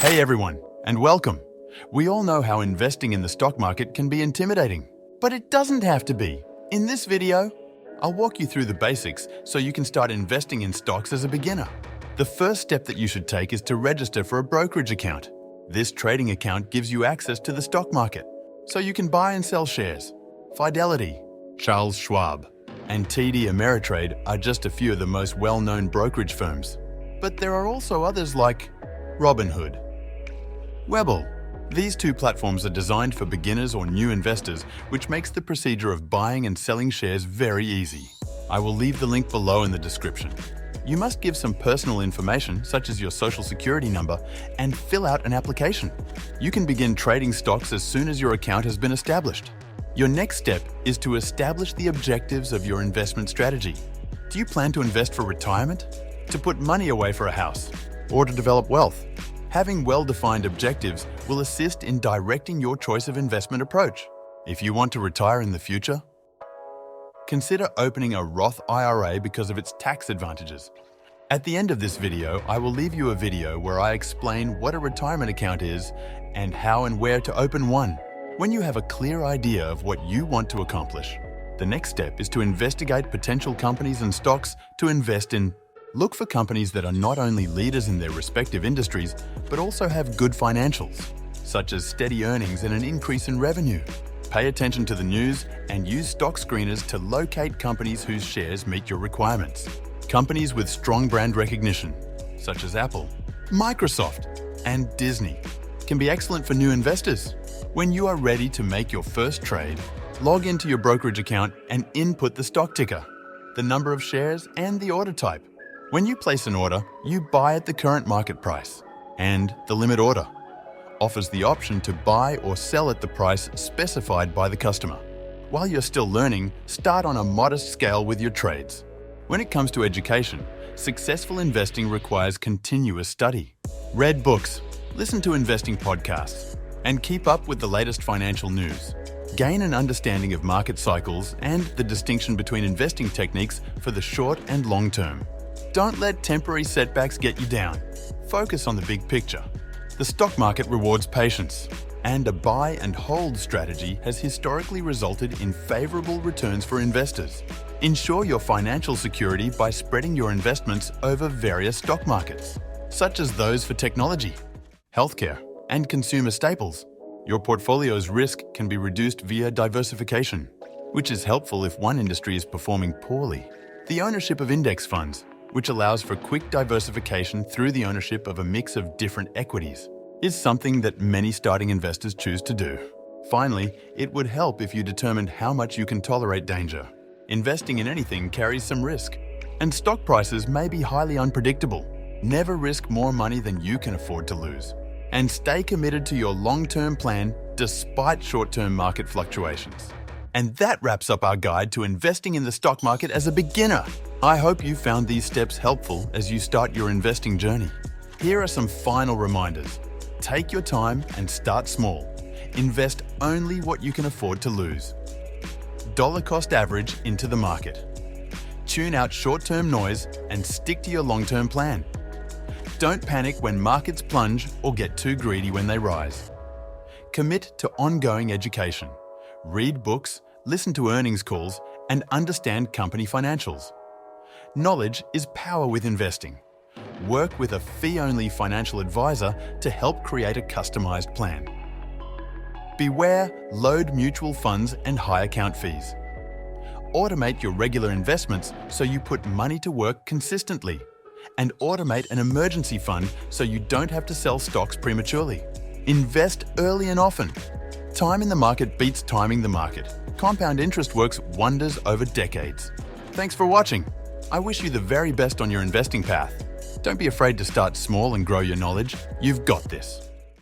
Hey everyone, and welcome. We all know how investing in the stock market can be intimidating, but it doesn't have to be. In this video, I'll walk you through the basics so you can start investing in stocks as a beginner. The first step that you should take is to register for a brokerage account. This trading account gives you access to the stock market, so you can buy and sell shares. Fidelity, Charles Schwab, and TD Ameritrade are just a few of the most well-known brokerage firms. But there are also others like Robinhood, Webull. These two platforms are designed for beginners or new investors, which makes the procedure of buying and selling shares very easy. I will leave the link below in the description. You must give some personal information, such as your social security number, and fill out an application. You can begin trading stocks as soon as your account has been established. Your next step is to establish the objectives of your investment strategy. Do you plan to invest for retirement, to put money away for a house, or to develop wealth? Having well-defined objectives will assist in directing your choice of investment approach. If you want to retire in the future, consider opening a Roth IRA because of its tax advantages. At the end of this video, I will leave you a video where I explain what a retirement account is and how and where to open one. When you have a clear idea of what you want to accomplish, the next step is to investigate potential companies and stocks to invest in. Look for companies that are not only leaders in their respective industries, but also have good financials, such as steady earnings and an increase in revenue. Pay attention to the news and use stock screeners to locate companies whose shares meet your requirements. Companies with strong brand recognition, such as Apple, Microsoft, and Disney, can be excellent for new investors. When you are ready to make your first trade, log into your brokerage account and input the stock ticker, the number of shares, and the order type. When you place an order, you buy at the current market price, and the limit order offers the option to buy or sell at the price specified by the customer. While you're still learning, start on a modest scale with your trades. When it comes to education, successful investing requires continuous study. Read books, listen to investing podcasts, and keep up with the latest financial news. Gain an understanding of market cycles and the distinction between investing techniques for the short and long term. Don't let temporary setbacks get you down. Focus on the big picture. The stock market rewards patience, and a buy and hold strategy has historically resulted in favorable returns for investors. Ensure your financial security by spreading your investments over various stock markets, such as those for technology, healthcare, and consumer staples. Your portfolio's risk can be reduced via diversification, which is helpful if one industry is performing poorly. The ownership of index funds, which allows for quick diversification through the ownership of a mix of different equities, is something that many starting investors choose to do. Finally, it would help if you determined how much you can tolerate danger. Investing in anything carries some risk, and stock prices may be highly unpredictable. Never risk more money than you can afford to lose. And stay committed to your long-term plan despite short-term market fluctuations. And that wraps up our guide to investing in the stock market as a beginner. I hope you found these steps helpful as you start your investing journey. Here are some final reminders. Take your time and start small. Invest only what you can afford to lose. Dollar cost average into the market. Tune out short-term noise and stick to your long-term plan. Don't panic when markets plunge or get too greedy when they rise. Commit to ongoing education. Read books, listen to earnings calls, and understand company financials. Knowledge is power with investing. Work with a fee-only financial advisor to help create a customized plan. Beware load mutual funds and high account fees. Automate your regular investments so you put money to work consistently. And automate an emergency fund so you don't have to sell stocks prematurely. Invest early and often. Time in the market beats timing the market. Compound interest works wonders over decades. Thanks for watching. I wish you the very best on your investing path. Don't be afraid to start small and grow your knowledge. You've got this.